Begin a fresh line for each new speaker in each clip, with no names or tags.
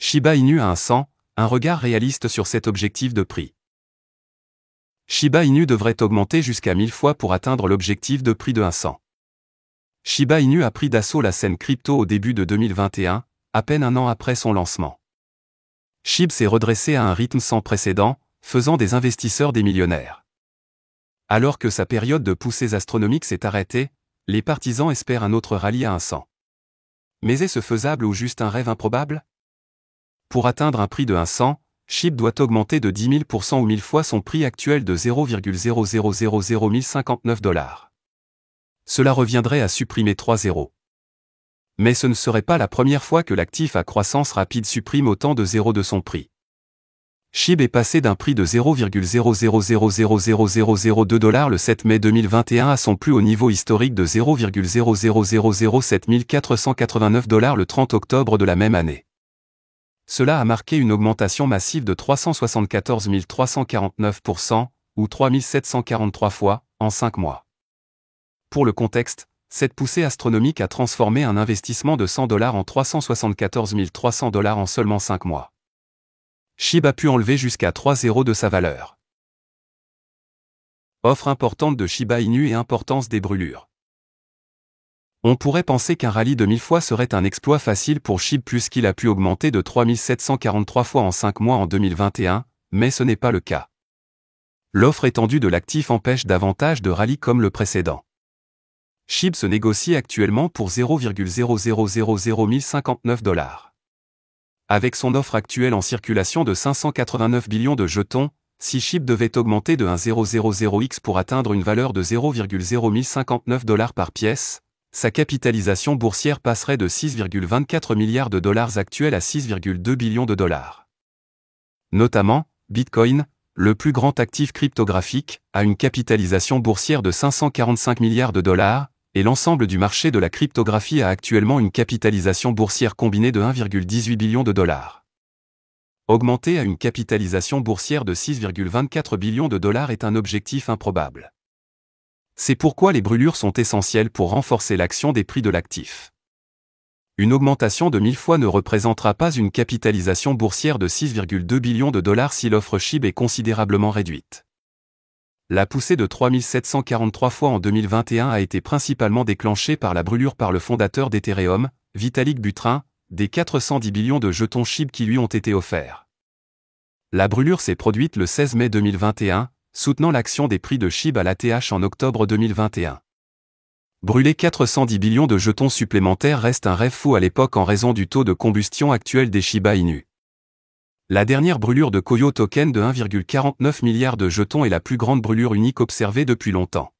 Shiba Inu à 100, un regard réaliste sur cet objectif de prix. Shiba Inu devrait augmenter jusqu'à 1000 fois pour atteindre l'objectif de prix de 100. Shiba Inu a pris d'assaut la scène crypto au début de 2021, à peine un an après son lancement. SHIB s'est redressé à un rythme sans précédent, faisant des investisseurs des millionnaires. Alors que sa période de poussées astronomiques s'est arrêtée, les partisans espèrent un autre rallye à 100. Mais est-ce faisable ou juste un rêve improbable? Pour atteindre un prix de 100, SHIB doit augmenter de 10 000% ou 1000 fois son prix actuel de 0,0001059 $. Cela reviendrait à supprimer 3 zéros. Mais ce ne serait pas la première fois que l'actif à croissance rapide supprime autant de zéros de son prix. SHIB est passé d'un prix de 0,0000002 $ le 7 mai 2021 à son plus haut niveau historique de 0,00007 489 $ le 30 octobre de la même année. Cela a marqué une augmentation massive de 374 349%, ou 3743 fois, en 5 mois. Pour le contexte, cette poussée astronomique a transformé un investissement de 100 $ en 374 300 $ en seulement 5 mois. SHIB a pu enlever jusqu'à 3 zéros de sa valeur. Offre importante de Shiba Inu et importance des brûlures. On pourrait penser qu'un rallye de 1000 fois serait un exploit facile pour SHIB puisqu'il a pu augmenter de 3743 fois en 5 mois en 2021, mais ce n'est pas le cas. L'offre étendue de l'actif empêche davantage de rallyes comme le précédent. SHIB se négocie actuellement pour 0,0001059 $. Avec son offre actuelle en circulation de 589 billions de jetons, si SHIB devait augmenter de 1,000x pour atteindre une valeur de 0,01059 $ par pièce, sa capitalisation boursière passerait de 6,24 milliards de dollars actuels à 6,2 billions de dollars. Notamment, Bitcoin, le plus grand actif cryptographique, a une capitalisation boursière de 545 milliards de dollars, et l'ensemble du marché de la cryptographie a actuellement une capitalisation boursière combinée de 1,18 billion de dollars. Augmenter à une capitalisation boursière de 6,24 billions de dollars est un objectif improbable. C'est pourquoi les brûlures sont essentielles pour renforcer l'action des prix de l'actif. Une augmentation de 1000 fois ne représentera pas une capitalisation boursière de 6,2 billions de dollars si l'offre SHIB est considérablement réduite. La poussée de 3743 fois en 2021 a été principalement déclenchée par la brûlure par le fondateur d'Ethereum, Vitalik Buterin, des 410 billions de jetons SHIB qui lui ont été offerts. La brûlure s'est produite le 16 mai 2021, soutenant l'action des prix de SHIB à l'ATH en octobre 2021. Brûler 410 billions de jetons supplémentaires reste un rêve fou à l'époque en raison du taux de combustion actuel des Shiba Inu. La dernière brûlure de Koyo Token de 1,49 milliard de jetons est la plus grande brûlure unique observée depuis longtemps.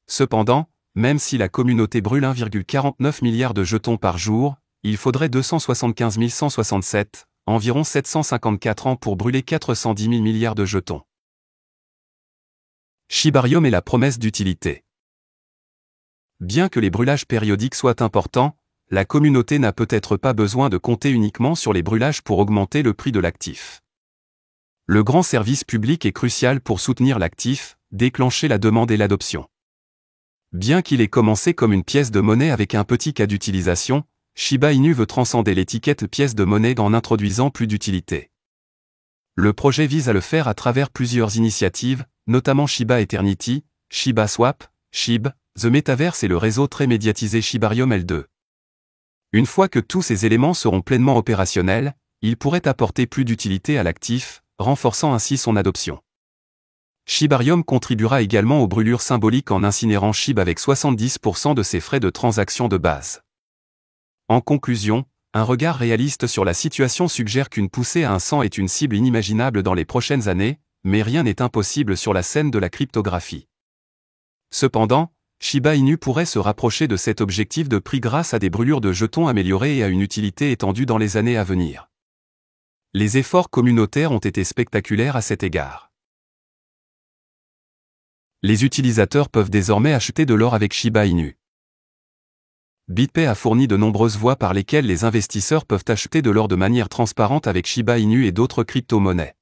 Cependant, même si la communauté brûle 1,49 milliard de jetons par jour, il faudrait 275 167, environ 754 ans pour brûler 410 000 milliards de jetons. Shibarium est la promesse d'utilité. Bien que les brûlages périodiques soient importants, la communauté n'a peut-être pas besoin de compter uniquement sur les brûlages pour augmenter le prix de l'actif. Le grand service public est crucial pour soutenir l'actif, déclencher la demande et l'adoption. Bien qu'il ait commencé comme une pièce de monnaie avec un petit cas d'utilisation, Shiba Inu veut transcender l'étiquette pièce de monnaie en introduisant plus d'utilité. Le projet vise à le faire à travers plusieurs initiatives, notamment Shiba Eternity, Shiba Swap, SHIB, The Metaverse et le réseau très médiatisé Shibarium L2. Une fois que tous ces éléments seront pleinement opérationnels, ils pourraient apporter plus d'utilité à l'actif, renforçant ainsi son adoption. Shibarium contribuera également aux brûlures symboliques en incinérant SHIB avec 70% de ses frais de transaction de base. En conclusion, un regard réaliste sur la situation suggère qu'une poussée à 100 est une cible inimaginable dans les prochaines années, mais rien n'est impossible sur la scène de la cryptographie. Cependant, Shiba Inu pourrait se rapprocher de cet objectif de prix grâce à des brûlures de jetons améliorées et à une utilité étendue dans les années à venir. Les efforts communautaires ont été spectaculaires à cet égard. Les utilisateurs peuvent désormais acheter de l'or avec Shiba Inu. BitPay a fourni de nombreuses voies par lesquelles les investisseurs peuvent acheter de l'or de manière transparente avec Shiba Inu et d'autres crypto-monnaies.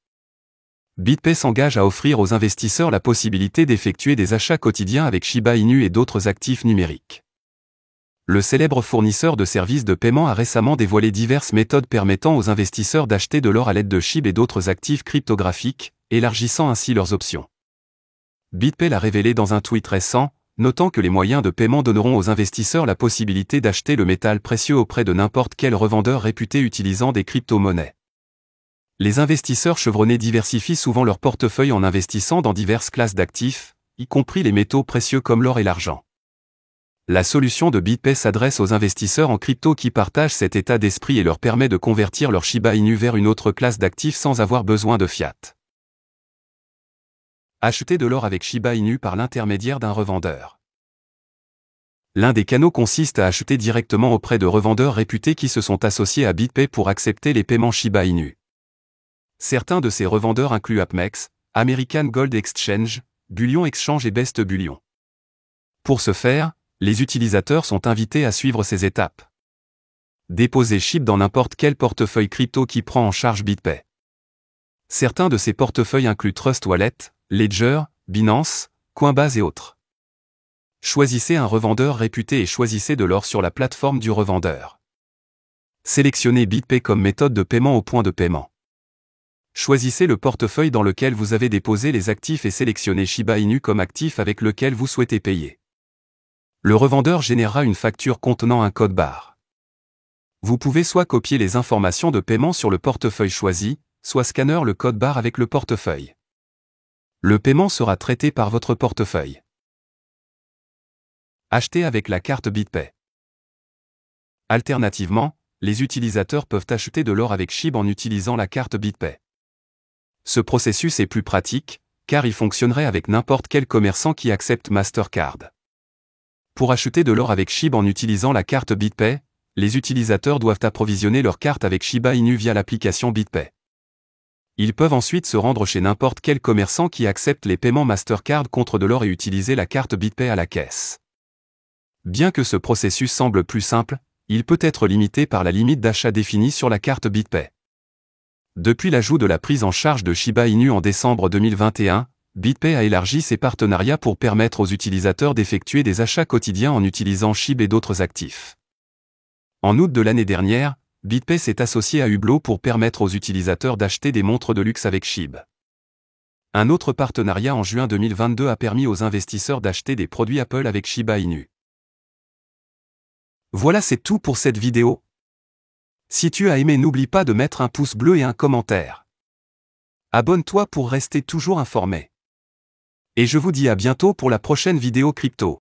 BitPay s'engage à offrir aux investisseurs la possibilité d'effectuer des achats quotidiens avec Shiba Inu et d'autres actifs numériques. Le célèbre fournisseur de services de paiement a récemment dévoilé diverses méthodes permettant aux investisseurs d'acheter de l'or à l'aide de SHIB et d'autres actifs cryptographiques, élargissant ainsi leurs options. BitPay l'a révélé dans un tweet récent, notant que les moyens de paiement donneront aux investisseurs la possibilité d'acheter le métal précieux auprès de n'importe quel revendeur réputé utilisant des crypto-monnaies. Les investisseurs chevronnés diversifient souvent leur portefeuille en investissant dans diverses classes d'actifs, y compris les métaux précieux comme l'or et l'argent. La solution de BitPay s'adresse aux investisseurs en crypto qui partagent cet état d'esprit et leur permet de convertir leur Shiba Inu vers une autre classe d'actifs sans avoir besoin de fiat. Acheter de l'or avec Shiba Inu par l'intermédiaire d'un revendeur. L'un des canaux consiste à acheter directement auprès de revendeurs réputés qui se sont associés à BitPay pour accepter les paiements Shiba Inu. Certains de ces revendeurs incluent AppMex, American Gold Exchange, Bullion Exchange et Best Bullion. Pour ce faire, les utilisateurs sont invités à suivre ces étapes. Déposer SHIB dans n'importe quel portefeuille crypto qui prend en charge BitPay. Certains de ces portefeuilles incluent Trust Wallet, Ledger, Binance, Coinbase et autres. Choisissez un revendeur réputé et choisissez de l'or sur la plateforme du revendeur. Sélectionnez BitPay comme méthode de paiement au point de paiement. Choisissez le portefeuille dans lequel vous avez déposé les actifs et sélectionnez Shiba Inu comme actif avec lequel vous souhaitez payer. Le revendeur générera une facture contenant un code barre. Vous pouvez soit copier les informations de paiement sur le portefeuille choisi, soit scanner le code barre avec le portefeuille. Le paiement sera traité par votre portefeuille. Acheter avec la carte BitPay. Alternativement, les utilisateurs peuvent acheter de l'or avec SHIB en utilisant la carte BitPay. Ce processus est plus pratique, car il fonctionnerait avec n'importe quel commerçant qui accepte Mastercard. Pour acheter de l'or avec SHIB en utilisant la carte BitPay, les utilisateurs doivent approvisionner leur carte avec Shiba Inu via l'application BitPay. Ils peuvent ensuite se rendre chez n'importe quel commerçant qui accepte les paiements Mastercard contre de l'or et utiliser la carte BitPay à la caisse. Bien que ce processus semble plus simple, il peut être limité par la limite d'achat définie sur la carte BitPay. Depuis l'ajout de la prise en charge de Shiba Inu en décembre 2021, BitPay a élargi ses partenariats pour permettre aux utilisateurs d'effectuer des achats quotidiens en utilisant SHIB et d'autres actifs. En août de l'année dernière, BitPay s'est associé à Hublot pour permettre aux utilisateurs d'acheter des montres de luxe avec SHIB. Un autre partenariat en juin 2022 a permis aux investisseurs d'acheter des produits Apple avec Shiba Inu. Voilà, c'est tout pour cette vidéo. Si tu as aimé, n'oublie pas de mettre un pouce bleu et un commentaire. Abonne-toi pour rester toujours informé. Et je vous dis à bientôt pour la prochaine vidéo crypto.